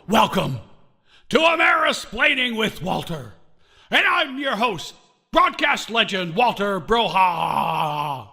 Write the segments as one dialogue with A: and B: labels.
A: Welcome to Amerispaining with Walter. And I'm your host, broadcast legend Walter Broha.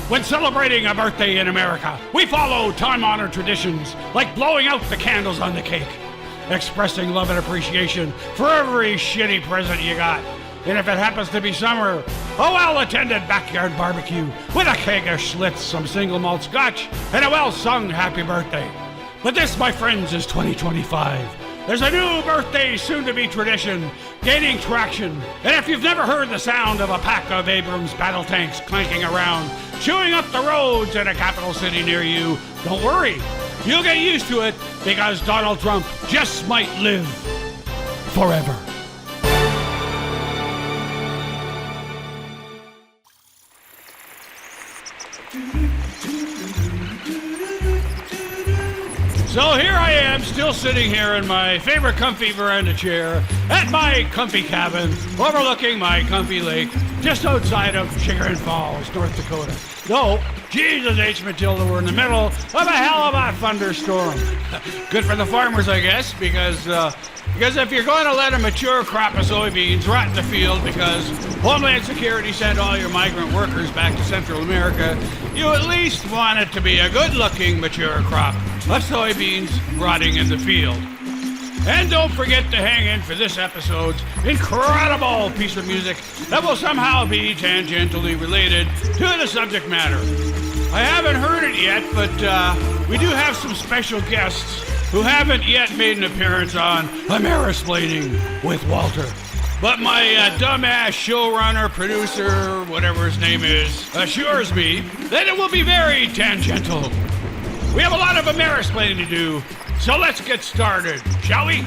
A: When celebrating a birthday in America, we follow time-honored traditions like blowing out the candles on the cake, expressing love and appreciation for every shitty present you got. And if it happens to be summer, a well-attended backyard barbecue with a keg of Schlitz, some single malt scotch, and a well-sung happy birthday. But this, my friends, is 2025. There's a new birthday soon-to-be tradition gaining traction. And if you've never heard the sound of a pack of Abrams battle tanks clanking around, chewing up the roads in a capital city near you, don't worry. You'll get used to it because Donald Trump just might live forever. So here I am, still sitting here in my favorite comfy veranda chair at my comfy cabin overlooking my comfy lake just outside of Chagrin Falls, North Dakota. Though, Jesus H. Matilda, we're in the middle of a hell of a thunderstorm. Good for the farmers, I guess, because if you're going to let a mature crop of soybeans rot in the field because Homeland Security sent all your migrant workers back to Central America, you at least want it to be a good-looking mature crop of soybeans rotting in the field. And don't forget to hang in for this episode's incredible piece of music that will somehow be tangentially related to the subject matter. I haven't heard it yet, but we do have some special guests who haven't yet made an appearance on Amerispaining with Walter. But my dumbass showrunner, producer, whatever his name is, assures me that it will be very tangential. We have a lot of Amerisplaining to do, so let's get started, shall we?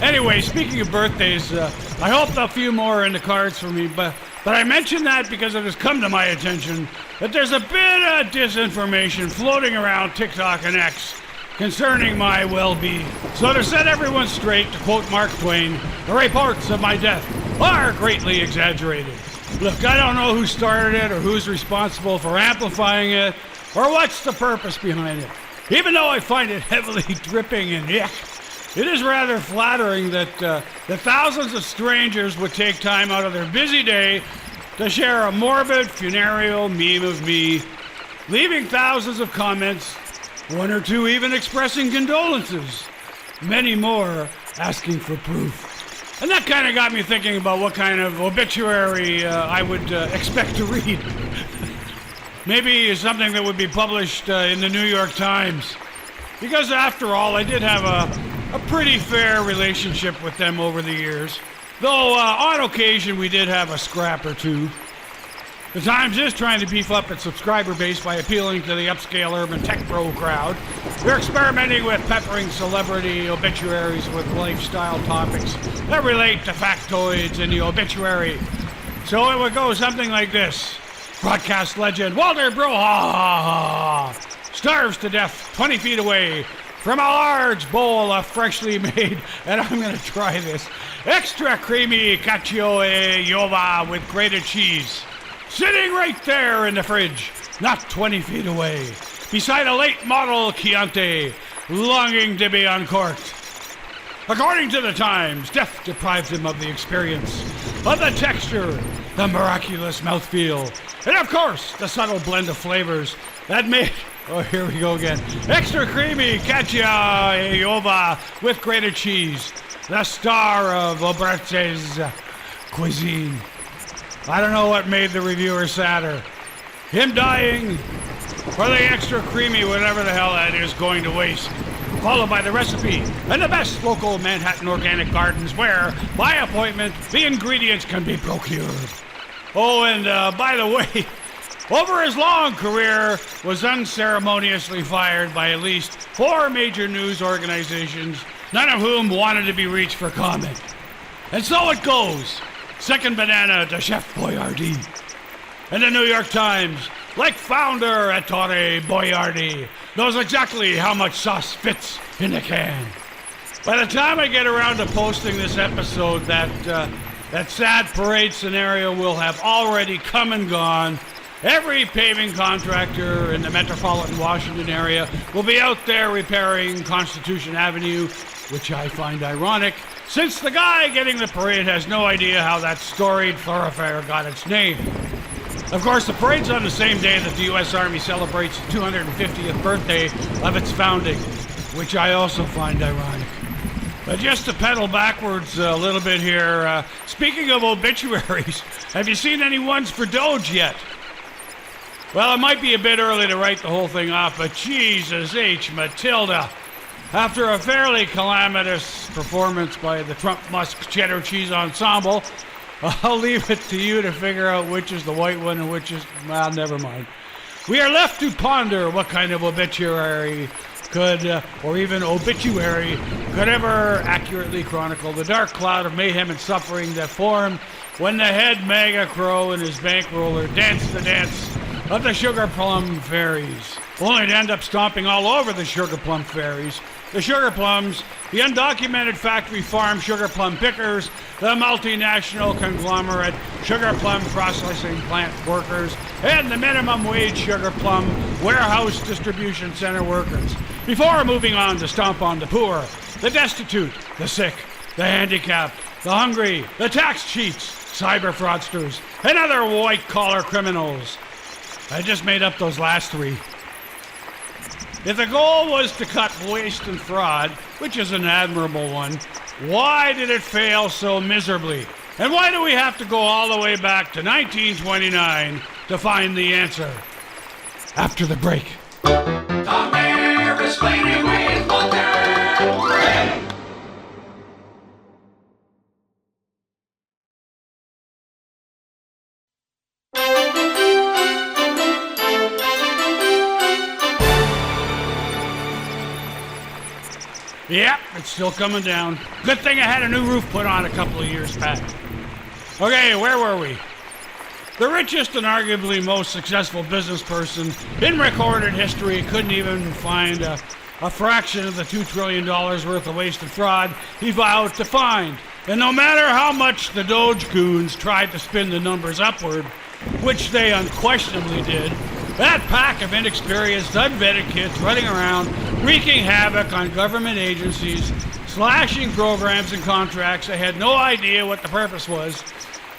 A: Anyway, speaking of birthdays, I hope a few more are in the cards for me, but I mention that because it has come to my attention that there's a bit of disinformation floating around TikTok and X concerning my well-being. So to set everyone straight, to quote Mark Twain, the reports of my death are greatly exaggerated. Look, I don't know who started it or who's responsible for amplifying it or what's the purpose behind it. Even though I find it heavily dripping in ick, it is rather flattering that thousands of strangers would take time out of their busy day to share a morbid funereal meme of me, leaving thousands of comments, one or two even expressing condolences, many more asking for proof. And that kind of got me thinking about what kind of obituary I would expect to read. Maybe something that would be published in the New York Times. Because after all, I did have a pretty fair relationship with them over the years. Though on occasion we did have a scrap or two. The Times is trying to beef up its subscriber base by appealing to the upscale urban tech bro crowd. They're experimenting with peppering celebrity obituaries with lifestyle topics that relate to factoids in the obituary. So it would go something like this. Broadcast legend Walter Broha starves to death 20 feet away from a large bowl of freshly made, and I'm going to try this, extra creamy cacio e uova with grated cheese. Sitting right there in the fridge, not 20 feet away, beside a late model Chianti, longing to be uncorked. According to the Times, death deprived him of the experience, of the texture, the miraculous mouthfeel, and of course, the subtle blend of flavors that made, oh, here we go again, extra creamy cacio e uova with grated cheese, the star of Oberte's cuisine. I don't know what made the reviewer sadder. Him dying, or the extra creamy whatever the hell that is going to waste. Followed by the recipe and the best local Manhattan organic gardens where, by appointment, the ingredients can be procured. Oh, and by the way, over his long career, was unceremoniously fired by at least 4 major news organizations, none of whom wanted to be reached for comment. And so it goes. Second banana to Chef Boyardee. And the New York Times, like founder Ettore Boyardee, knows exactly how much sauce fits in the can. By the time I get around to posting this episode, that sad parade scenario will have already come and gone. Every paving contractor in the metropolitan Washington area will be out there repairing Constitution Avenue, which I find ironic, since the guy getting the parade has no idea how that storied thoroughfare got its name. Of course, the parade's on the same day that the U.S. Army celebrates the 250th birthday of its founding, which I also find ironic. But just to pedal backwards a little bit here, speaking of obituaries, have you seen any ones for Doge yet? Well, it might be a bit early to write the whole thing off, but Jesus H. Matilda. After a fairly calamitous performance by the Trump-Musk Cheddar Cheese Ensemble, I'll leave it to you to figure out which is the white one and which is, well, never mind. We are left to ponder what kind of obituary could, or even obituary, could ever accurately chronicle the dark cloud of mayhem and suffering that formed when the head MAGA crow and his bankroller danced the dance of the Sugar Plum Fairies, only to end up stomping all over the Sugar Plum Fairies, the Sugar Plums, the undocumented factory farm sugar plum pickers, the multinational conglomerate sugar plum processing plant workers, and the minimum wage sugar plum warehouse distribution center workers, before moving on to stomp on the poor, the destitute, the sick, the handicapped, the hungry, the tax cheats, cyber fraudsters, and other white-collar criminals. I just made up those last three. If the goal was to cut waste and fraud, which is an admirable one, why did it fail so miserably? And why do we have to go all the way back to 1929 to find the answer? After the break.
B: Amerispaining with Walter. Hey!
A: Yep, it's still coming down. Good thing I had a new roof put on a couple of years back. Okay, where were we? The richest and arguably most successful business person in recorded history couldn't even find a fraction of the $2 trillion worth of waste and fraud he vowed to find. And no matter how much the Dogecoons tried to spin the numbers upward, which they unquestionably did, that pack of inexperienced, unvetted kids running around, wreaking havoc on government agencies, slashing programs and contracts they had no idea what the purpose was,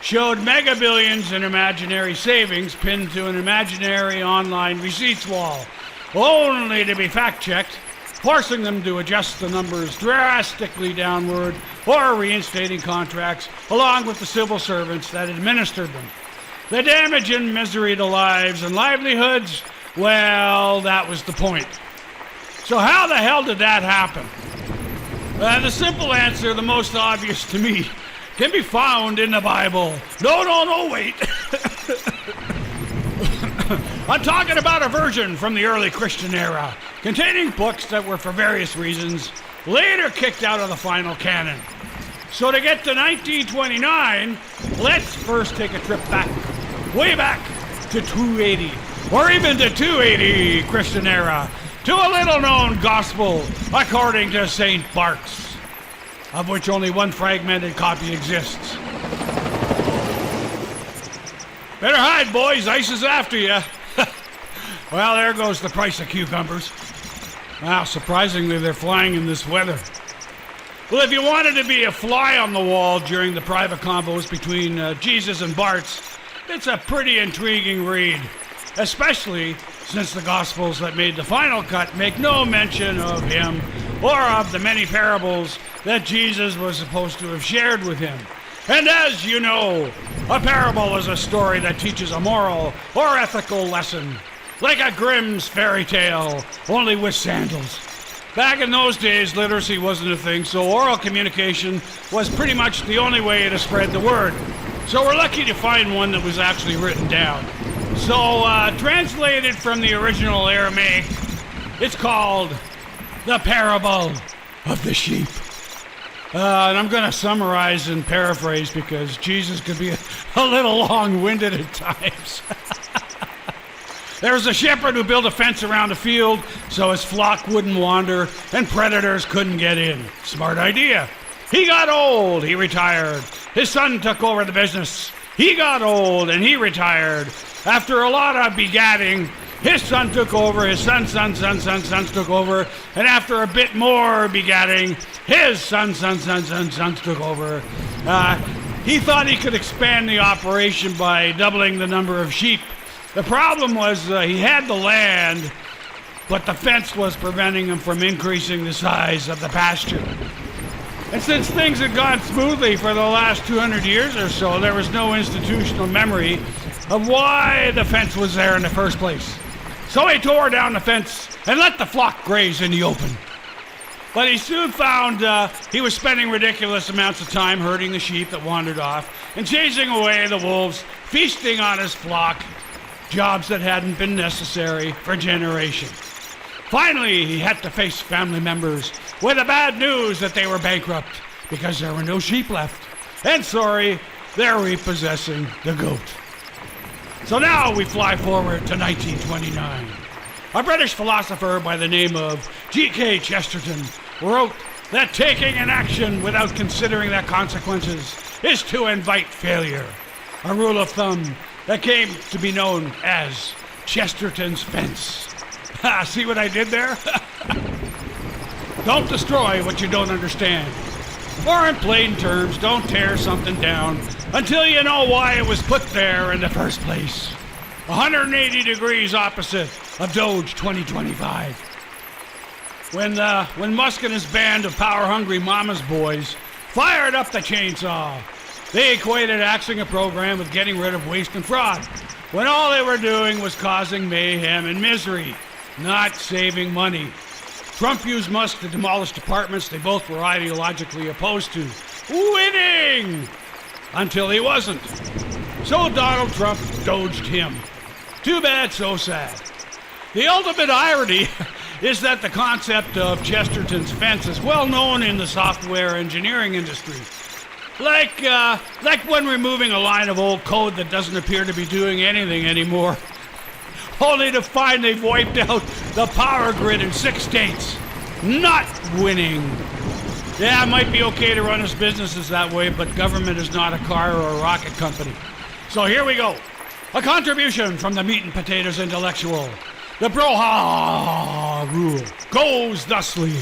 A: showed mega billions in imaginary savings pinned to an imaginary online receipts wall, only to be fact-checked, forcing them to adjust the numbers drastically downward or reinstating contracts along with the civil servants that administered them. The damage and misery to lives and livelihoods, well, that was the point. So how the hell did that happen? The simple answer, the most obvious to me, can be found in the Bible. No, wait. I'm talking about a version from the early Christian era, containing books that were, for various reasons, later kicked out of the final canon. So to get to 1929, let's first take a trip back, way back to 280, or even to 280 Christian era, to a little-known gospel according to St. Bart's, of which only one fragmented copy exists. Better hide, boys, ice is after you. Well, there goes the price of cucumbers. Wow, surprisingly, they're flying in this weather. Well, if you wanted to be a fly on the wall during the private combos between Jesus and Bart's, it's a pretty intriguing read, especially since the Gospels that made the final cut make no mention of him or of the many parables that Jesus was supposed to have shared with him. And as you know, a parable is a story that teaches a moral or ethical lesson, like a Grimm's fairy tale, only with sandals. Back in those days, literacy wasn't a thing, so oral communication was pretty much the only way to spread the word. So we're lucky to find one that was actually written down. So, translated from the original Aramaic, it's called The Parable of the Sheep. And I'm going to summarize and paraphrase because Jesus could be a little long-winded at times. There was a shepherd who built a fence around the field so his flock wouldn't wander and predators couldn't get in. Smart idea. He got old, he retired. His son took over the business. He got old and he retired. After a lot of begatting, his son took over, his sons took over, and after a bit more begatting, his sons took over. He thought he could expand the operation by doubling the number of sheep. The problem was he had the land, but the fence was preventing him from increasing the size of the pasture. And since things had gone smoothly for the last 200 years or so, there was no institutional memory of why the fence was there in the first place. So he tore down the fence and let the flock graze in the open. But he soon found he was spending ridiculous amounts of time herding the sheep that wandered off and chasing away the wolves, feasting on his flock, jobs that hadn't been necessary for generations. Finally, he had to face family members with the bad news that they were bankrupt because there were no sheep left. And sorry, they're repossessing the goat. So now we fly forward to 1929. A British philosopher by the name of G.K. Chesterton wrote that taking an action without considering the consequences is to invite failure. A rule of thumb that came to be known as Chesterton's fence. See what I did there? Don't destroy what you don't understand. Or in plain terms, don't tear something down until you know why it was put there in the first place. 180 degrees opposite of Doge 2025. When Musk and his band of power-hungry mama's boys fired up the chainsaw, they equated axing a program with getting rid of waste and fraud, when all they were doing was causing mayhem and misery, not saving money. Trump used Musk to demolish departments they both were ideologically opposed to, winning until he wasn't. So Donald Trump doged him. Too bad, so sad. The ultimate irony is that the concept of Chesterton's fence is well known in the software engineering industry. Like when removing a line of old code that doesn't appear to be doing anything anymore, only to find they've wiped out the power grid in 6 states. Not winning. Yeah, it might be okay to run his businesses that way, but government is not a car or a rocket company. So here we go. A contribution from the meat and potatoes intellectual. The Broha rule goes thusly.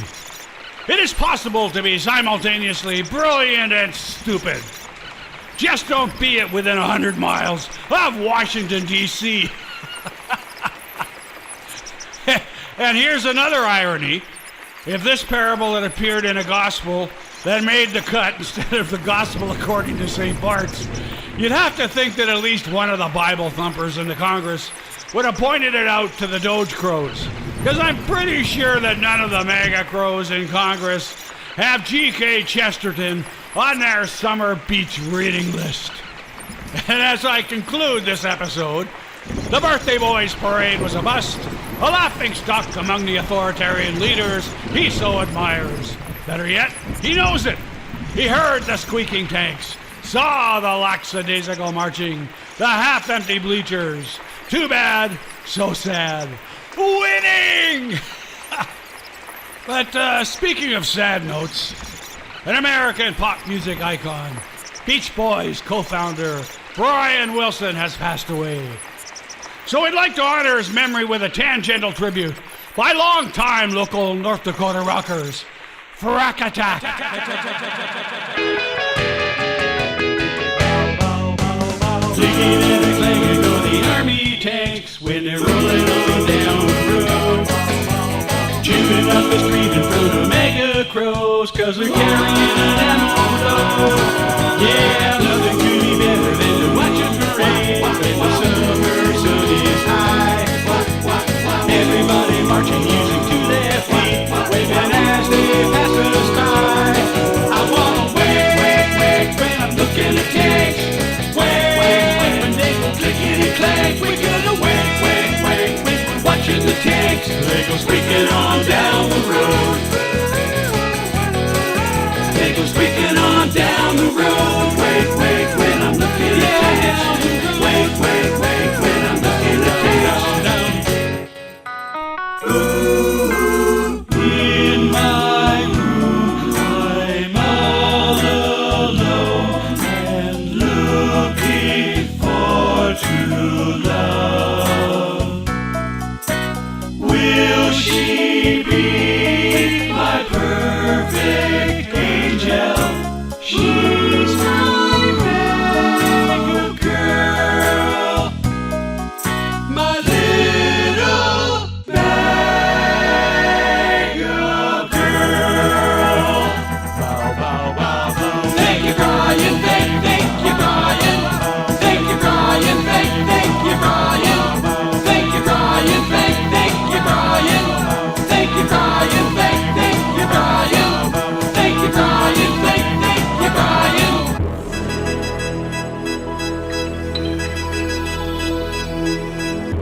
A: It is possible to be simultaneously brilliant and stupid. Just don't be it within 100 miles of Washington, D.C. And here's another irony. If this parable had appeared in a gospel that made the cut instead of the gospel according to St. Bart's, you'd have to think that at least one of the Bible thumpers in the Congress would have pointed it out to the Doge Crows. Because I'm pretty sure that none of the MAGA Crows in Congress have G.K. Chesterton on their summer beach reading list. And as I conclude this episode, the Birthday Boys Parade was a bust, a laughingstock among the authoritarian leaders he so admires. Better yet, he knows it. He heard the squeaking tanks, saw the lackadaisical marching, the half-empty bleachers. Too bad, so sad. Winning! But speaking of sad notes, an American pop music icon, Beach Boys co-founder Brian Wilson has passed away. So we'd like to honor his memory with a tangential tribute by longtime local North Dakota rockers, Frack Attack. Clickety clanking go the army tanks when they're rolling on down the road. Chewing up the street in front of MAGA crows, cause they're carrying an ammo load. Yeah, nothing could be better than to watch a parade when the summer sun is high. Everybody marching, using to their feet, waving as they pass us by. I wanna wave when I'm looking at tanks. Wave when they go clickety clank. We're gonna wave when we're watching the tanks. They go squeaking on down the road. They go squeaking on down the road.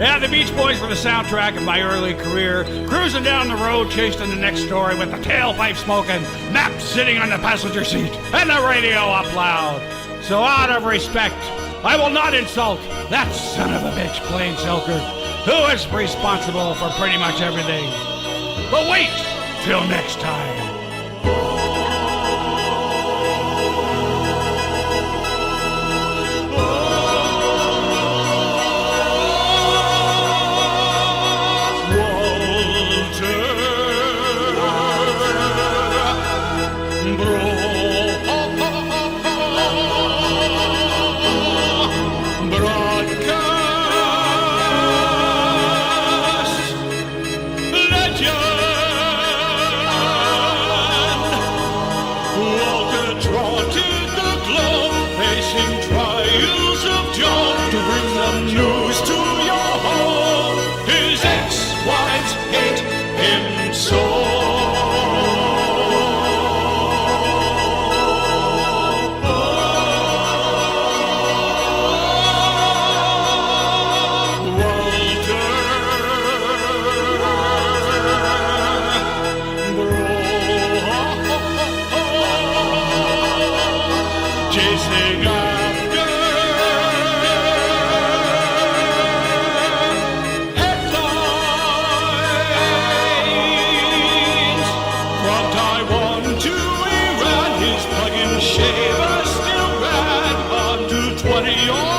A: Yeah, the Beach Boys were the soundtrack of my early career. Cruising down the road, chasing the next story with the tailpipe smoking, Map sitting on the passenger seat, and the radio up loud. So out of respect, I will not insult that son of a bitch, Blaine Selkirk, who is responsible for pretty much everything. But wait till next time.
C: Shaver still ran on to 20